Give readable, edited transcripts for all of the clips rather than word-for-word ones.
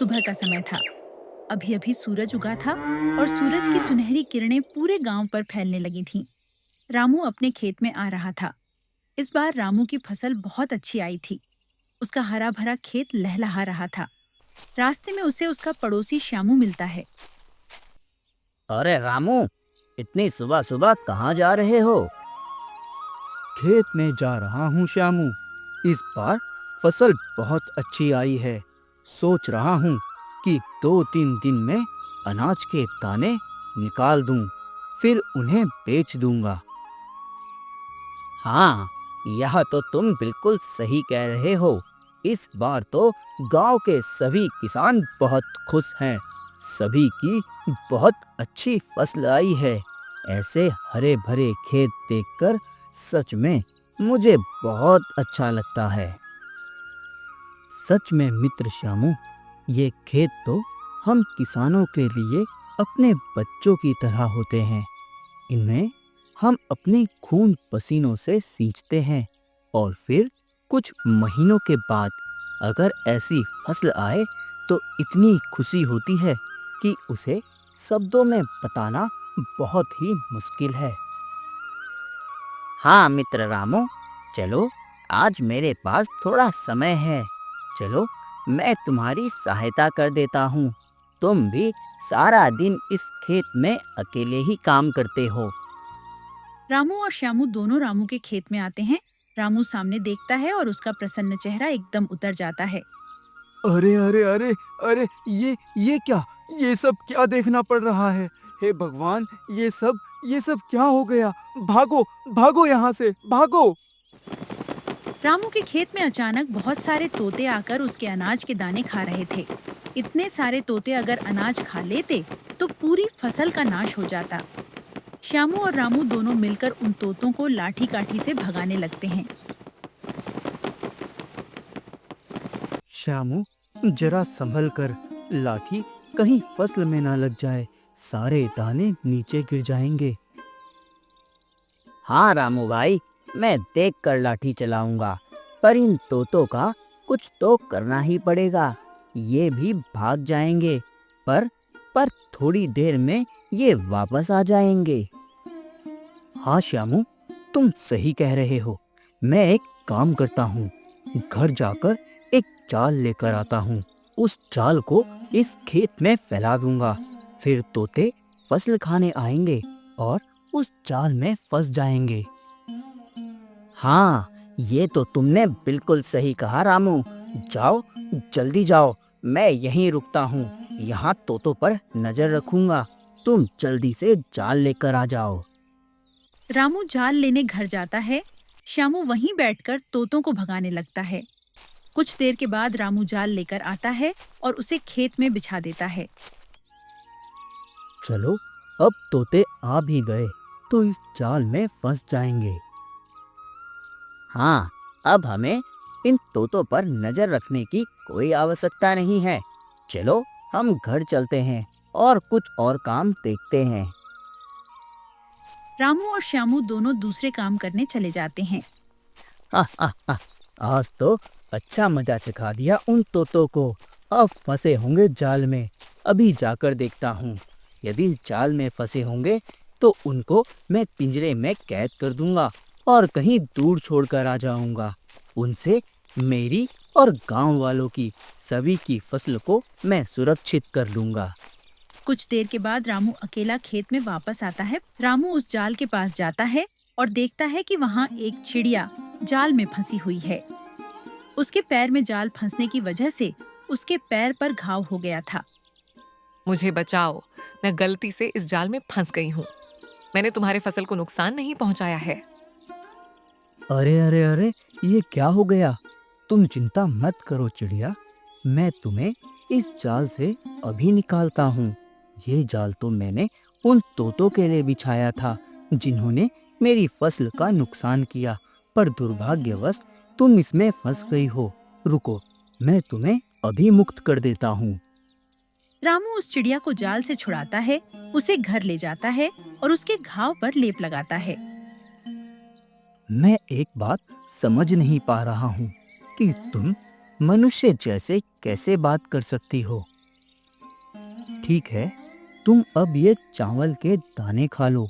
सुबह का समय था। अभी-अभी सूरज उगा था और सूरज की सुनहरी किरणें पूरे गांव पर फैलने लगी थीं। रामू अपने खेत में आ रहा था। इस बार रामू की फसल बहुत अच्छी आई थी। उसका हरा भरा खेत लहलहा रहा था। रास्ते में उसे उसका पड़ोसी श्यामू मिलता है। अरे रामू, इतनी सुबह सुबह कहाँ जा रहे हो? खेत में जा रहा हूँ श्यामू। इस बार फसल बहुत अच्छी आई है। सोच रहा हूँ कि 2-3 दिन में अनाज के दाने निकाल दूं, फिर उन्हें बेच दूंगा। हाँ, यह तो तुम बिल्कुल सही कह रहे हो। इस बार तो गांव के सभी किसान बहुत खुश हैं। सभी की बहुत अच्छी फसल आई है। ऐसे हरे भरे खेत देखकर सच में मुझे बहुत अच्छा लगता है। सच में मित्र श्यामू, ये खेत तो हम किसानों के लिए अपने बच्चों की तरह होते हैं। इनमें हम अपने खून पसीनों से सींचते हैं और फिर कुछ महीनों के बाद अगर ऐसी फसल आए तो इतनी खुशी होती है कि उसे शब्दों में बताना बहुत ही मुश्किल है। हाँ मित्र रामू, चलो आज मेरे पास थोड़ा समय है। चलो मैं तुम्हारी सहायता कर देता हूँ। तुम भी सारा दिन इस खेत में अकेले ही काम करते हो। रामू और श्यामू दोनों रामू के खेत में आते हैं। रामू सामने देखता है और उसका प्रसन्न चेहरा एकदम उतर जाता है। अरे अरे अरे अरे, ये क्या, ये सब क्या देखना पड़ रहा है? हे भगवान, ये सब क्या हो गया? भागो, भागो यहाँ से, भागो! रामू के खेत में अचानक बहुत सारे तोते आकर उसके अनाज के दाने खा रहे थे। इतने सारे तोते अगर अनाज खा लेते तो पूरी फसल का नाश हो जाता। श्यामू और रामू दोनों मिलकर उन तोतों को लाठी काठी से भगाने लगते हैं। श्यामू, जरा संभल कर, लाठी कहीं फसल में ना लग जाए। सारे दाने नीचे गिर जाएंगे। हाँ रामू भाई, मैं देख कर लाठी चलाऊंगा। पर इन तोतों का कुछ तो करना ही पड़ेगा। ये भी भाग जाएंगे, पर पर थोड़ी देर में ये वापस आ जाएंगे। हाँ श्यामू, तुम सही कह रहे हो। मैं एक काम करता हूँ, घर जाकर एक जाल लेकर आता हूँ। उस जाल को इस खेत में फैला दूंगा। फिर तोते फसल खाने आएंगे और उस जाल में फंस जाएंगे। हाँ, ये तो तुमने बिल्कुल सही कहा रामू। जाओ, जल्दी जाओ। मैं यहीं रुकता हूँ। यहाँ तोतों पर नजर रखूंगा। तुम जल्दी से जाल लेकर आ जाओ। रामू जाल लेने घर जाता है। श्यामू वहीं बैठकर तोतों को भगाने लगता है। कुछ देर के बाद रामू जाल लेकर आता है और उसे खेत में बिछा देता है। चलो, अब तोते आ भी गए तो इस जाल में फंस जाएंगे। हाँ, अब हमें इन तोतों पर नजर रखने की कोई आवश्यकता नहीं है। चलो हम घर चलते हैं और कुछ और काम देखते हैं। रामू और श्यामू दोनों दूसरे काम करने चले जाते हैं। हा, हा, हा, आज तो अच्छा मजा चखा दिया उन तोतों को। अब फंसे होंगे जाल में। अभी जाकर देखता हूँ। यदि जाल में फंसे होंगे तो उनको मैं पिंजरे में कैद कर दूंगा और कहीं दूर छोड़कर आ जाऊंगा। उनसे मेरी और गांव वालों की सभी की फसल को मैं सुरक्षित कर लूंगा। कुछ देर के बाद रामू अकेला खेत में वापस आता है। रामू उस जाल के पास जाता है और देखता है कि वहाँ एक चिड़िया जाल में फंसी हुई है। उसके पैर में जाल फंसने की वजह से उसके पैर पर घाव हो गया था। मुझे बचाओ, मैं गलती से इस जाल में फंस गई हूँ। मैंने तुम्हारे फसल को नुकसान नहीं पहुँचाया है। अरे अरे अरे, ये क्या हो गया? तुम चिंता मत करो चिड़िया, मैं तुम्हें इस जाल से अभी निकालता हूँ। ये जाल तो मैंने उन तोतों के लिए बिछाया था जिन्होंने मेरी फसल का नुकसान किया, पर दुर्भाग्यवश तुम इसमें फंस गई हो। रुको, मैं तुम्हें अभी मुक्त कर देता हूँ। रामू उस चिड़िया को जाल से छुड़ाता है, उसे घर ले जाता है और उसके घाव पर लेप लगाता है। मैं एक बात समझ नहीं पा रहा हूँ कि तुम मनुष्य जैसे कैसे बात कर सकती हो। ठीक है, तुम अब ये चावल के दाने खा लो।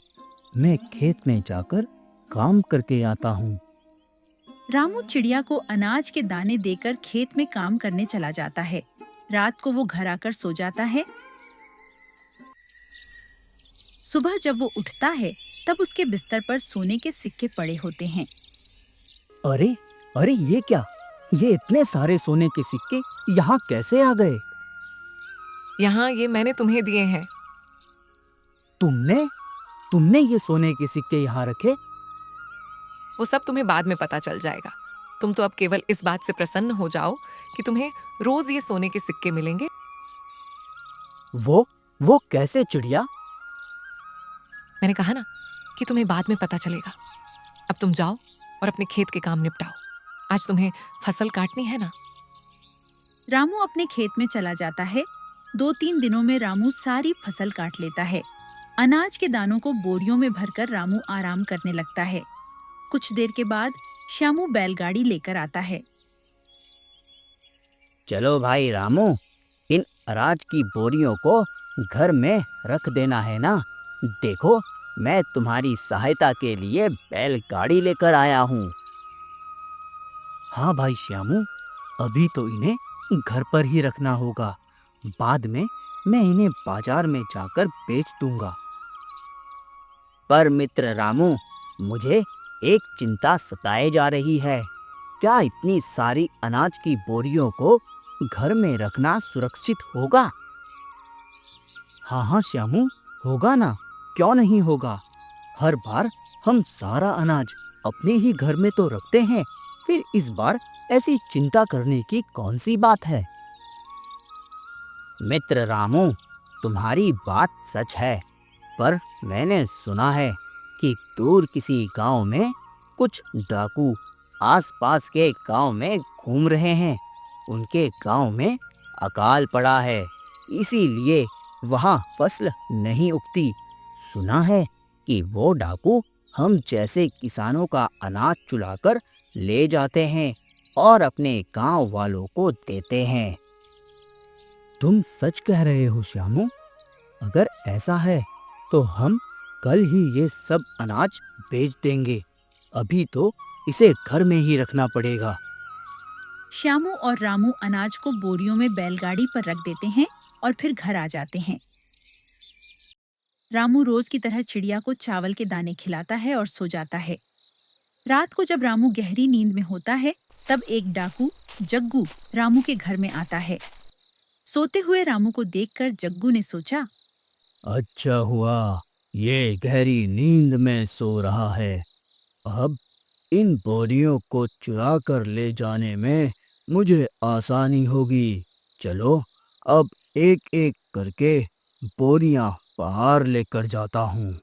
मैं खेत में जाकर काम करके आता हूँ। रामू चिड़िया को अनाज के दाने देकर खेत में काम करने चला जाता है। रात को वो घर आकर सो जाता है। सुबह जब वो उठता है तब उसके बिस्तर पर सोने के सिक्के पड़े होते हैं। अरे, अरे ये क्या? ये इतने सारे सोने के सिक्के यहाँ कैसे आ गए? यहाँ ये मैंने तुम्हें दिए हैं। तुमने तुमने ये सोने के सिक्के यहाँ रखे? वो सब तुम्हें बाद में पता चल जाएगा। तुम तो अब केवल इस बात से प्रसन्न हो जाओ कि तुम्हें रोज ये सोने के सिक्के मिलेंगे। वो कैसे चिड़िया? मैंने कहा ना कि तुम्हें बाद में पता चलेगा। अब तुम जाओ और अपने खेत के काम निपटाओ। आज तुम्हें फसल काटनी है ना। रामू अपने खेत में चला जाता है। 2-3 दिनों में रामू सारी फसल काट लेता है। अनाज के दानों को बोरियों में भरकर रामू आराम करने लगता है। कुछ देर के बाद श्यामू बैलगाड़ी लेकर आता है। चलो भाई रामू, इन अनाज की बोरियों को घर में रख देना है ना। देखो, मैं तुम्हारी सहायता के लिए बैलगाड़ी लेकर आया हूँ। हाँ भाई श्यामू, अभी तो इन्हें घर पर ही रखना होगा। बाद में मैं इन्हें बाजार में जाकर बेच दूंगा। पर मित्र रामू, मुझे एक चिंता सताए जा रही है। क्या इतनी सारी अनाज की बोरियों को घर में रखना सुरक्षित होगा? हाँ हाँ श्यामू, होगा ना, क्यों नहीं होगा। हर बार हम सारा अनाज अपने ही घर में तो रखते हैं, फिर इस बार ऐसी चिंता करने की कौन सी बात है। मित्र रामू, तुम्हारी बात सच है, पर मैंने सुना है कि दूर किसी गांव में कुछ डाकू आसपास के गांव में घूम रहे हैं। उनके गांव में अकाल पड़ा है, इसीलिए वहां फसल नहीं उगती। सुना है कि वो डाकू हम जैसे किसानों का अनाज चुराकर ले जाते हैं और अपने गांव वालों को देते हैं। तुम सच कह रहे हो श्यामू? अगर ऐसा है तो हम कल ही ये सब अनाज बेच देंगे। अभी तो इसे घर में ही रखना पड़ेगा। श्यामू और रामू अनाज को बोरियों में बैलगाड़ी पर रख देते हैं और फिर घर आ जाते हैं। रामू रोज की तरह चिड़िया को चावल के दाने खिलाता है और सो जाता है। रात को जब रामू गहरी नींद में होता है तब एक डाकू जग्गू रामू के घर में आता है। सोते हुए रामू को देखकर जग्गू ने सोचा, अच्छा हुआ ये गहरी नींद में सो रहा है। अब इन बोरियों को चुरा कर ले जाने में मुझे आसानी होगी। चलो, अब एक एक करके बोरियां बाहर लेकर जाता हूँ।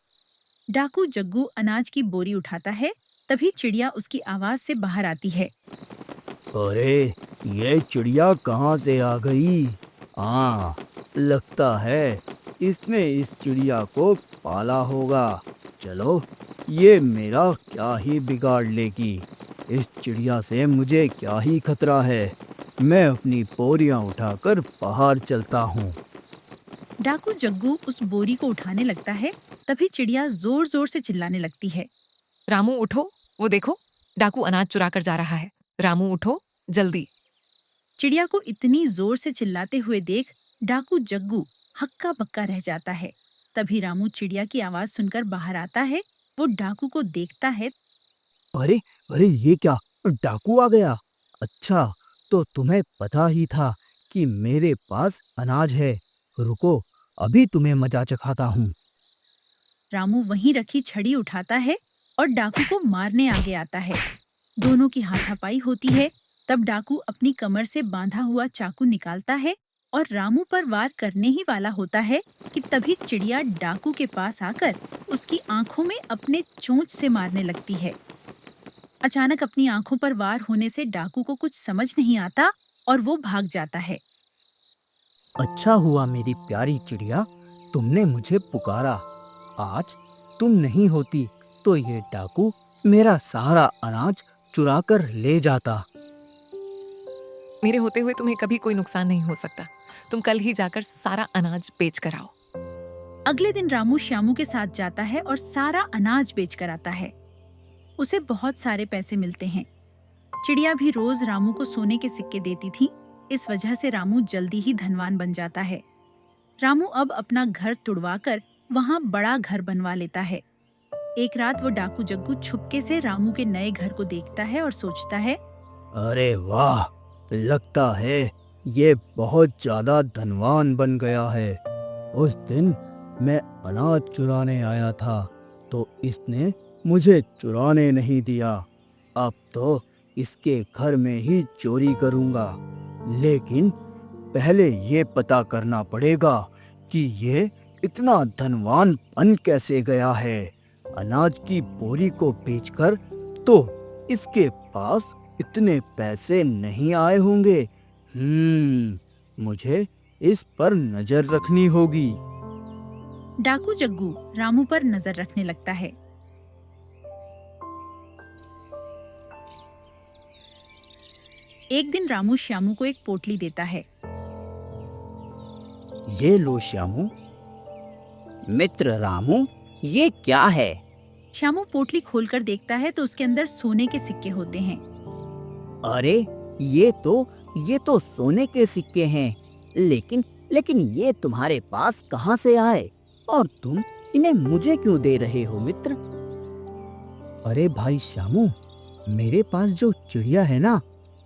डाकू जग्गू अनाज की बोरी उठाता है। तभी चिड़िया उसकी आवाज से बाहर आती है। अरे, ये चिड़िया कहाँ से आ गई? हाँ, लगता है इसने इस चिड़िया को पाला होगा। चलो, ये मेरा क्या ही बिगाड़ लेगी। इस चिड़िया से मुझे क्या ही खतरा है। मैं अपनी बोरियां उठाकर बाहर चलता हूँ। डाकू जग्गू उस बोरी को उठाने लगता है। तभी चिड़िया जोर जोर से चिल्लाने लगती है। रामू उठो, वो देखो, डाकू अनाज चुरा कर जा रहा है। रामू उठो, जल्दी। चिड़िया को इतनी जोर से चिल्लाते हुए देख डाकू जग्गू हक्का बक्का रह जाता है। तभी रामू चिड़िया की आवाज सुनकर बाहर आता है। वो डाकू को देखता है। अरे, अरे ये क्या? डाकू आ गया? अच्छा, तो तुम्हें पता ही था कि मेरे पास अनाज है। रुको, अभी तुम्हें मजा चखाता हूँ। रामू वहीं रखी छड़ी उठाता है और डाकू को मारने आगे आता है। दोनों की हाथापाई होती है। तब डाकू अपनी कमर से बांधा हुआ चाकू निकालता है और रामू पर वार करने ही वाला होता है कि तभी चिड़िया डाकू के पास आकर उसकी आंखों में अपने चोंच से मारने लगती है। अचानक अपनी आंखों पर वार होने से डाकू को कुछ समझ नहीं आता और वो भाग जाता है। अच्छा हुआ मेरी प्यारी चिड़िया, तुमने मुझे पुकारा। आज तुम नहीं होती तो ये डाकू मेरा सारा अनाज चुरा कर ले जाता। मेरे होते हुए तुम्हें कभी कोई नुकसान नहीं हो सकता। तुम कल ही जाकर सारा अनाज बेच कर आओ। अगले दिन रामू श्यामू के साथ जाता है और सारा अनाज बेच कर आता है। उसे बहुत सारे पैसे मिलते हैं। चिड़िया भी रोज रामू को सोने के सिक्के देती थी। इस वजह से रामू जल्दी ही धनवान बन जाता है। रामू अब अपना घर तुड़वाकर वहाँ बड़ा घर बनवा लेता है। एक रात वो डाकू जग्गू छुपके से रामू के नए घर को देखता है और सोचता है, अरे वाह, लगता है ये बहुत ज्यादा धनवान बन गया है। उस दिन मैं अनाज चुराने आया था तो इसने मुझे चुराने नहीं दिया। अब तो इसके घर में ही चोरी करूंगा, लेकिन पहले ये पता करना पड़ेगा कि ये इतना धनवान बन कैसे गया है। अनाज की बोरी को बेचकर तो इसके पास इतने पैसे नहीं आए होंगे। मुझे इस पर नजर रखनी होगी। डाकू जग्गू रामू पर नजर रखने लगता है। एक दिन रामू श्यामू को एक पोटली देता है। ये लो श्यामू। मित्र रामू, ये क्या है? श्यामू पोटली खोलकर देखता है तो उसके अंदर सोने के सिक्के होते हैं। अरे ये तो सोने के सिक्के हैं। लेकिन ये तुम्हारे पास कहाँ से आए और तुम इन्हें मुझे क्यों दे रहे हो मित्र? अरे भाई श्यामू, मेरे पास जो चिड़िया है ना,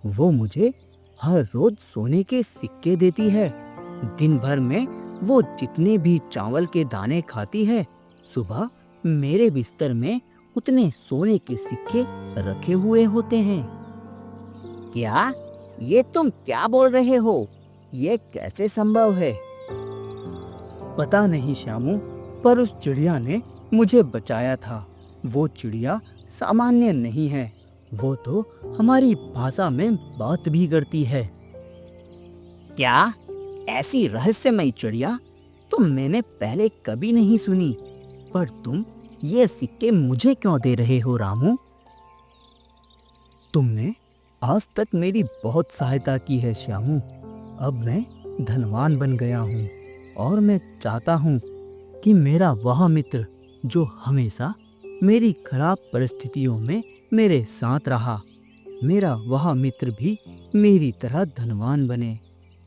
वो मुझे हर रोज सोने के सिक्के देती है। दिन भर में वो जितने भी चावल के दाने खाती है, सुबह मेरे बिस्तर में उतने सोने के सिक्के रखे हुए होते हैं। क्या? ये तुम क्या बोल रहे हो? ये कैसे संभव है? पता नहीं श्यामू, पर उस चिड़िया ने मुझे बचाया था। वो चिड़िया सामान्य नहीं है, वो तो हमारी भाषा में बात भी करती है। क्या? ऐसी रहस्यमयी चिड़िया तो मैंने पहले कभी नहीं सुनी। पर तुम ये सिक्के मुझे क्यों दे रहे हो रामू? तुमने आज तक मेरी बहुत सहायता की है श्यामू। अब मैं धनवान बन गया हूँ और मैं चाहता हूँ कि मेरा वह मित्र जो हमेशा मेरी खराब परिस्थितियों में मेरे साथ रहा, मेरा वह मित्र भी मेरी तरह धनवान बने।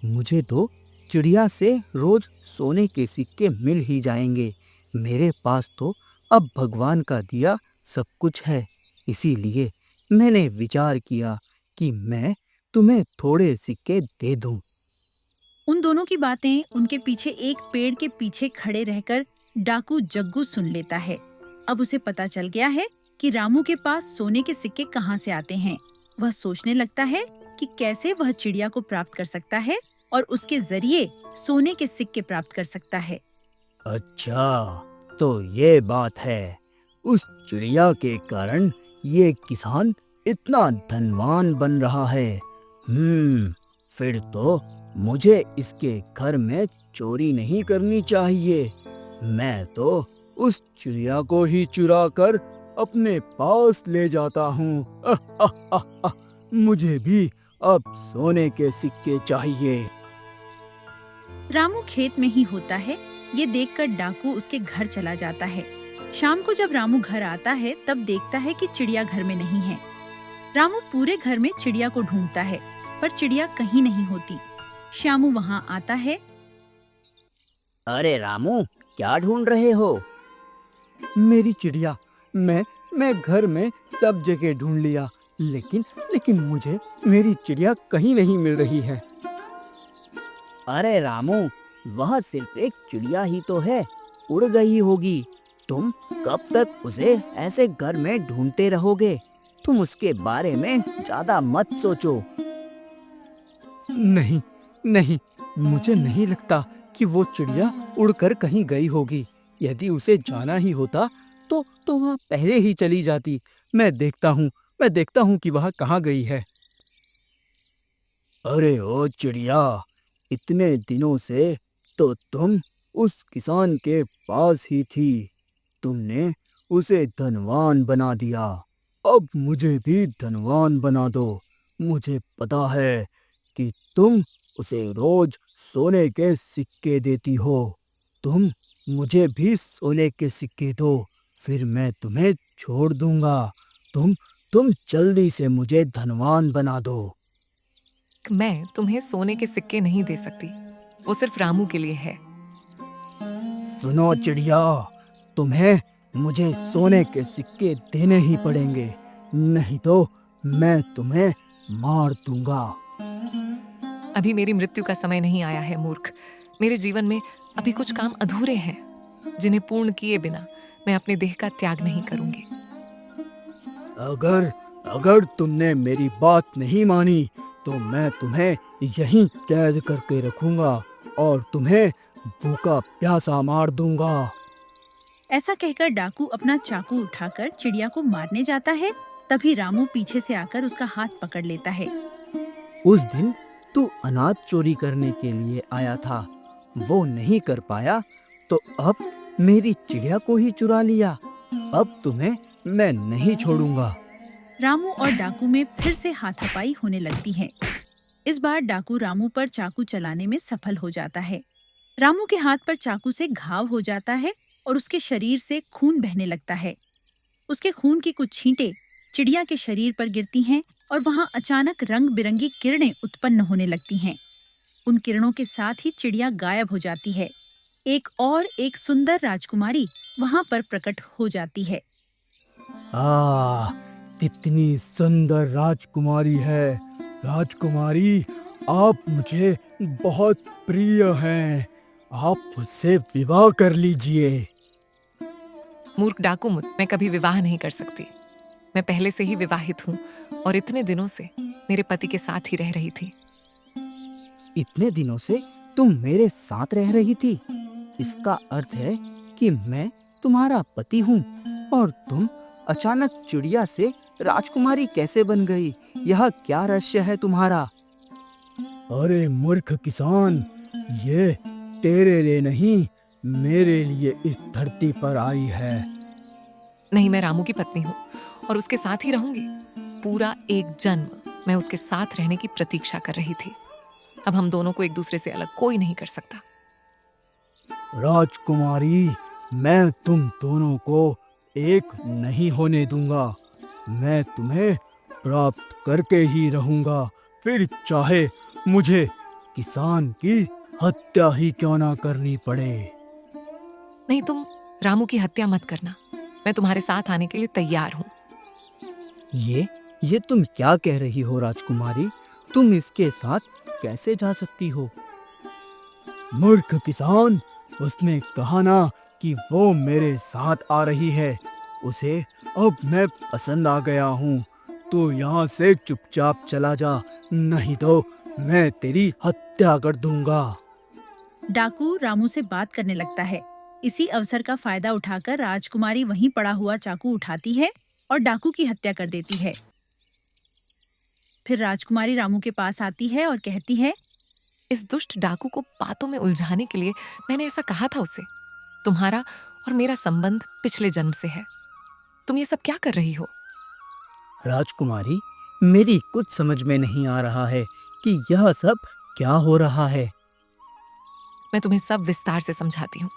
मुझे तो चिड़िया से रोज सोने के सिक्के मिल ही जाएंगे। मेरे पास तो अब भगवान का दिया सब कुछ है। इसीलिए मैंने विचार किया कि मैं तुम्हें थोड़े सिक्के दे दूं। उन दोनों की बातें उनके पीछे एक पेड़ के पीछे खड़े रहकर डाकू जग्गू सुन लेता है। अब उसे पता चल गया है कि रामू के पास सोने के सिक्के कहाँ से आते हैं। वह सोचने लगता है कि कैसे वह चिड़िया को प्राप्त कर सकता है और उसके जरिए सोने के सिक्के प्राप्त कर सकता है। अच्छा, तो ये बात है। उस चिड़िया के कारण ये किसान इतना धनवान बन रहा है। फिर तो मुझे इसके घर में चोरी नहीं करनी चाहिए। मैं तो उस चिड़िया को ही चुरा कर अपने पास ले जाता हूँ। मुझे भी अब सोने के सिक्के चाहिए। रामू खेत में ही होता है। ये देखकर डाकू उसके घर चला जाता है। शाम को जब रामू घर आता है तब देखता है कि चिड़िया घर में नहीं है। रामू पूरे घर में चिड़िया को ढूंढता है, पर चिड़िया कहीं नहीं होती। श्यामू वहाँ आता है। अरे रामू, क्या ढूंढ रहे हो? मेरी चिड़िया, मैं घर में सब जगह ढूंढ लिया, लेकिन मुझे मेरी चिड़िया कहीं नहीं मिल रही है। अरे रामू, वह सिर्फ एक चिड़िया ही तो है, उड़ गई होगी। तुम कब तक उसे ऐसे घर में ढूंढते रहोगे? तुम उसके बारे में ज्यादा मत सोचो। नहीं, मुझे नहीं लगता कि वो चिड़िया उड़कर कहीं गई होगी। यदि उसे जाना ही होता तो वह पहले ही चली जाती। मैं देखता हूँ कि वह कहाँ गई है। अरे ओ चिड़िया, इतने दिनों से तो तुम उस किसान के पास ही थी। तुमने उसे धनवान बना दिया। अब मुझे भी धनवान बना दो। मुझे पता है कि तुम उसे रोज सोने के सिक्के देती हो। तुम मुझे भी सोने के सिक्के दो, फिर मैं तुम्हें छोड़ दूंगा। तुम जल्दी से मुझे धनवान बना दो। मैं तुम्हें सोने के सिक्के नहीं दे सकती, वो सिर्फ रामू के लिए है। सुनो चिड़िया, तुम्हें मुझे सोने के सिक्के देने ही पड़ेंगे, नहीं तो मैं तुम्हें मार दूंगा। अभी मेरी मृत्यु का समय नहीं आया है मूर्ख। मेरे जीवन में अभी कुछ काम अधूरे हैं जिन्हें पूर्ण किए बिना मैं अपने देह का त्याग नहीं करूंगी। अगर तुमने मेरी बात नहीं मानी तो मैं तुम्हें यहीं कैद करके रखूंगा और तुम्हें भूखा प्यासा मार दूंगा। ऐसा कहकर डाकू अपना चाकू उठाकर चिड़िया को मारने जाता है। तभी रामू पीछे से आकर उसका हाथ पकड़ लेता है। उस दिन तू अनाज चोरी करने के लिए आया था, वो नहीं कर पाया तो अब मेरी चिड़िया को ही चुरा लिया। अब तुम्हें मैं नहीं छोड़ूंगा। रामू और डाकू में फिर से हाथापाई होने लगती है। इस बार डाकू रामू पर चाकू चलाने में सफल हो जाता है। रामू के हाथ पर चाकू से घाव हो जाता है और उसके शरीर से खून बहने लगता है। उसके खून की कुछ छींटें चिड़िया के शरीर पर गिरती हैं और वहां अचानक रंग बिरंगी किरणें उत्पन्न होने लगती हैं। उन किरणों के साथ ही चिड़िया गायब हो जाती है। एक सुंदर राजकुमारी वहां पर प्रकट हो जाती है। कितनी सुंदर राजकुमारी है। राजकुमारी, आप मुझे बहुत प्रिय हैं। आप मुझसे विवाह कर लीजिए। मूर्ख डाकू, मैं कभी विवाह नहीं कर सकती। मैं पहले से ही विवाहित हूँ और इतने दिनों से मेरे पति के साथ ही रह रही थी। इतने दिनों से तुम मेरे साथ रह रही थी? इसका अर्थ है कि मैं तुम्हारा पति हूँ और तुम अचानक चिड़िया से राजकुमारी कैसे बन गई? यह क्या रहस्य है तुम्हारा? अरे मूर्ख किसान, ये तेरे लिए नहीं, मेरे लिए इस धरती पर आई है। नहीं, मैं रामू की पत्नी हूँ और उसके साथ ही रहूंगी। पूरा एक जन्म मैं उसके साथ रहने की प्रतीक्षा कर रही थी। अब हम दोनों को एक दूसरे से अलग कोई नहीं कर सकता। राजकुमारी, मैं तुम दोनों को एक नहीं होने दूंगा। मैं तुम्हें प्राप्त करके ही रहूंगा, फिर चाहे मुझे किसान की हत्या ही क्यों ना करनी पड़े। नहीं, तुम रामू की हत्या मत करना। मैं तुम्हारे साथ आने के लिए तैयार हूँ। ये तुम क्या कह रही हो राजकुमारी? तुम इसके साथ कैसे जा सकती हो? मूर्ख किसान, उसने कहा ना कि वो मेरे साथ आ रही है। उसे अब मैं पसंद आ गया हूँ। तू यहाँ से चुपचाप चला जा, नहीं तो मैं तेरी हत्या कर दूंगा। डाकू रामू से बात करने लगता है। इसी अवसर का फायदा उठाकर राजकुमारी वहीं पड़ा हुआ चाकू उठाती है और डाकू की हत्या कर देती है। फिर राजकुमारी रामू के पास आती है और कहती है, इस दुष्ट डाकू को बातों में उलझाने के लिए मैंने ऐसा कहा था उसे। तुम्हारा और मेरा संबंध पिछले जन्म से है। तुम ये सब क्या कर रही हो? राजकुमारी, मेरी कुछ समझ में नहीं आ रहा है कि यह सब क्या हो रहा है। मैं तुम्हें सब विस्तार से समझाती हूँ।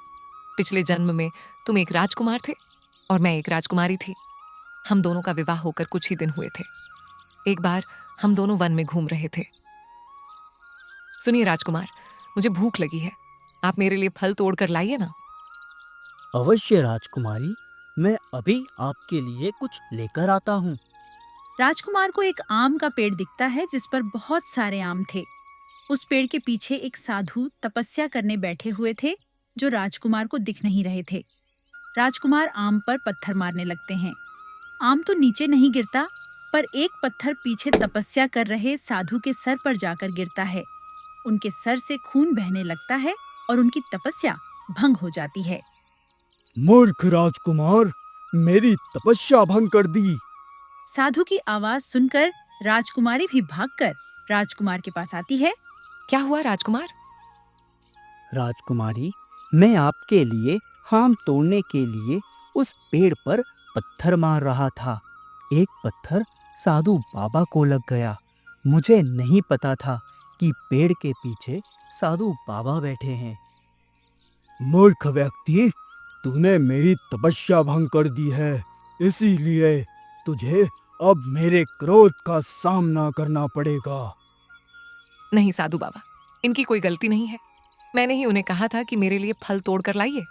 पिछले जन्म में तुम एक राजकुमार थे और मैं एक राजकुमारी थी। हम दोनों का विवाह होकर कुछ ही दिन हुए थे। एक बार हम दोनों वन में घूम रहे थे। सुनिए राजकुमार, मुझे भूख लगी है। आप मेरे लिए फल तोड़ कर लाइए ना। अवश्य राजकुमारी, मैं अभी आपके लिए कुछ लेकर आता हूँ। राजकुमार को एक आम का पेड़ दिखता है जिस पर बहुत सारे आम थे। उस पेड़ के पीछे एक साधु तपस्या करने बैठे हुए थे जो राजकुमार को दिख नहीं रहे थे। राजकुमार आम पर पत्थर मारने लगते हैं। आम तो नीचे नहीं गिरता, पर एक पत्थर पीछे तपस्या कर रहे साधु के सर पर जाकर गिरता है। उनके सर से खून बहने लगता है और उनकी तपस्या भंग हो जाती है। मूर्ख राजकुमार, मेरी तपस्या भंग कर दी। साधु की आवाज सुनकर राजकुमारी भी भागकर राजकुमार के पास आती है। क्या हुआ राजकुमार? राजकुमारी, मैं आपके लिए आम तोड़ने के लिए उस पेड़ पर पत्थर मार रहा था। एक पत्थर साधु बाबा को लग गया। मुझे नहीं पता था कि पेड़ के पीछे साधु बाबा बैठे हैं। मूर्ख व्यक्ति, तूने मेरी तपस्या भंग कर दी है, इसीलिए तुझे अब मेरे क्रोध का सामना करना पड़ेगा। नहीं साधु बाबा, इनकी कोई गलती नहीं है। मैंने ही उन्हें कहा था कि मेरे लिए फल तोड़ कर लाइए।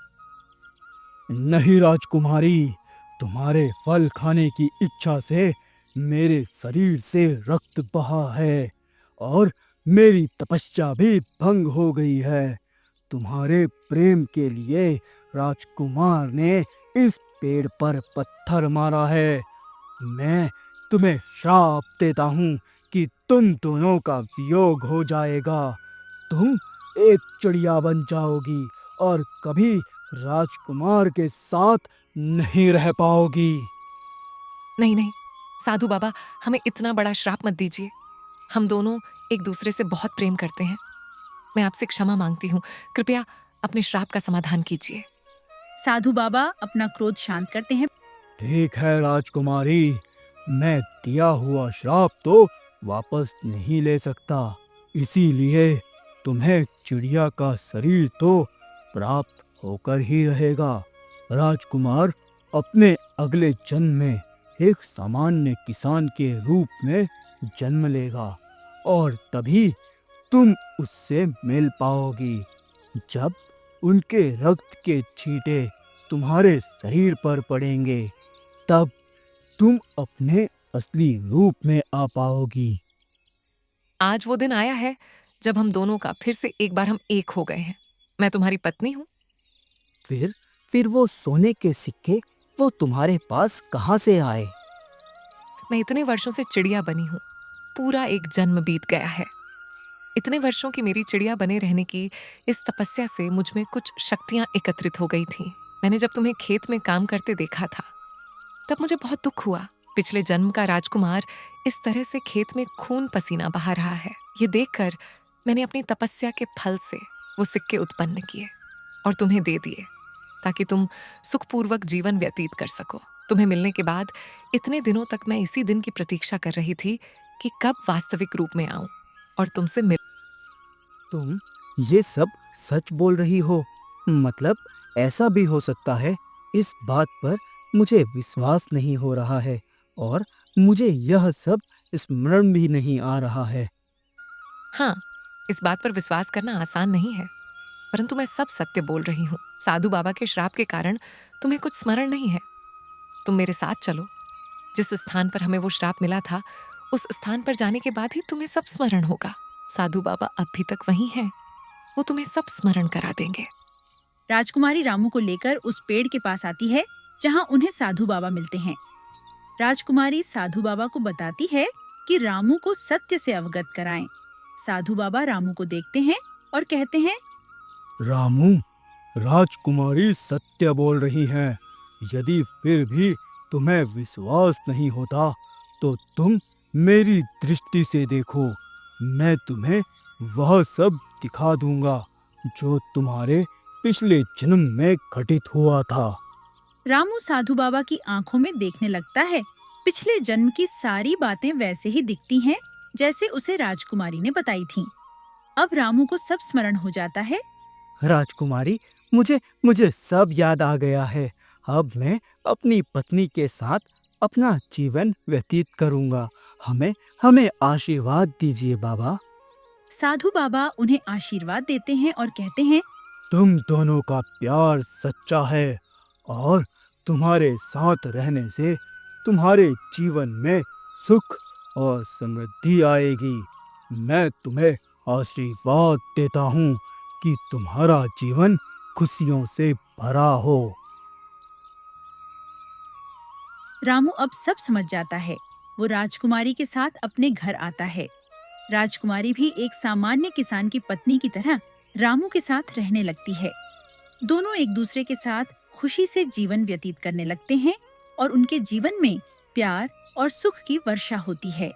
नहीं राजकुमारी, तुम्हारे फल खाने की इच्छा से मेरे शरीर से रक्त बहा है और मेरी तपस्या भी भंग हो गई है। तुम्हारे प्रेम के लिए राजकुमार ने इस पेड़ पर पत्थर मारा है। मैं तुम्हें श्राप देता हूँ कि तुम दोनों का वियोग हो जाएगा। तुम एक चिड़िया बन जाओगी और कभी राजकुमार के साथ नहीं रह पाओगी। नहीं नहीं साधु बाबा, हमें इतना बड़ा श्राप मत दीजिए। हम दोनों एक दूसरे से बहुत प्रेम करते हैं। मैं आपसे क्षमा मांगती हूँ। कृपया अपने श्राप का समाधान कीजिए। साधु बाबा अपना क्रोध शांत करते हैं। ठीक है राजकुमारी, मैं दिया हुआ श्राप तो वापस नहीं ले सकता, इसीलिए तुम्हें चिड़िया का शरीर तो प्राप्त होकर ही रहेगा। राजकुमार अपने अगले जन्म में एक सामान्य किसान के रूप में जन्म लेगा और तभी तुम उससे मिल पाओगी। जब उनके रक्त के छींटे तुम्हारे शरीर पर पड़ेंगे, तब तुम अपने असली रूप में आ पाओगी। आज वो दिन आया है जब हम दोनों का फिर से एक बार हम एक हो गए हैं। मैं तुम्हारी पत्नी हूँ। फिर वो सोने के सिक्के वो तुम्हारे पास कहाँ से आए? मैं इतने वर्षों से चिड़िया बनी हूँ। पूरा एक जन्म बीत गया है। इतने वर्षों की मेरी चिड़िया बने रहने की इस तपस्या से मुझ में कुछ शक्तियां एकत्रित हो गई थीं। मैंने जब तुम्हें खेत में काम करते देखा था, तब मुझे बहुत दुख हुआ। पिछले जन्म का राजकुमार इस तरह से खेत में खून पसीना बहा रहा है। ये देखकर मैंने अपनी तपस्या के फल से वो सिक्के उत्पन्न किए और तुम्हें दे दिए, ताकि तुम सुखपूर्वक जीवन व्यतीत कर सको। तुम्हें मिलने के बाद इतने दिनों तक मैं इसी दिन की प्रतीक्षा कर रही थी कि कब वास्तविक रूप में आऊं और तुमसे मिल। तुम ये सब सच बोल रही हो? मतलब ऐसा भी हो सकता है? इस बात पर मुझे विश्वास नहीं हो रहा है और मुझे यह सब स्मरण भी नहीं आ रहा है। हाँ, इस बात पर विश्वास करना आसान नहीं है, परंतु मैं सब सत्य बोल रही हूँ। साधु बाबा के श्राप के कारण तुम्हें कुछ स्मरण नहीं है। तुम मेरे साथ चलो। जिस स्थान पर हमें वो श्राप मिला था, उस स्थान पर जाने के बाद ही तुम्हें सब स्मरण होगा। साधु बाबा अब भी तक वहीं हैं। वो तुम्हें सब स्मरण करा देंगे। राजकुमारी रामू को लेकर उस पेड़ के पास आती है जहाँ उन्हें साधु बाबा मिलते हैं। राजकुमारी साधु बाबा को बताती है कि रामू को सत्य से अवगत कराएं। साधु बाबा रामू को देखते हैं और कहते हैं, रामू, राजकुमारी सत्य बोल रही हैं। यदि फिर भी तुम्हें विश्वास नहीं होता तो तुम मेरी दृष्टि से देखो। मैं तुम्हें वह सब दिखा दूंगा जो तुम्हारे पिछले जन्म में घटित हुआ था। रामू साधु बाबा की आंखों में देखने लगता है। पिछले जन्म की सारी बातें वैसे ही दिखती हैं जैसे उसे राजकुमारी ने बताई थीं। अब रामू को सब स्मरण हो जाता है। राजकुमारी, मुझे सब याद आ गया है। अब मैं अपनी पत्नी के साथ अपना जीवन व्यतीत करूंगा। हमें आशीर्वाद दीजिए बाबा। साधु बाबा उन्हें आशीर्वाद देते हैं और कहते हैं, तुम दोनों का प्यार सच्चा है और तुम्हारे साथ रहने से तुम्हारे जीवन में सुख और समृद्धि आएगी। मैं तुम्हें आशीर्वाद देता हूँ कि तुम्हारा जीवन खुशियों से भरा हो। रामू अब सब समझ जाता है। वो राजकुमारी के साथ अपने घर आता है। राजकुमारी भी एक सामान्य किसान की पत्नी की तरह रामू के साथ रहने लगती है। दोनों एक दूसरे के साथ खुशी से जीवन व्यतीत करने लगते हैं और उनके जीवन में प्यार और सुख की वर्षा होती है।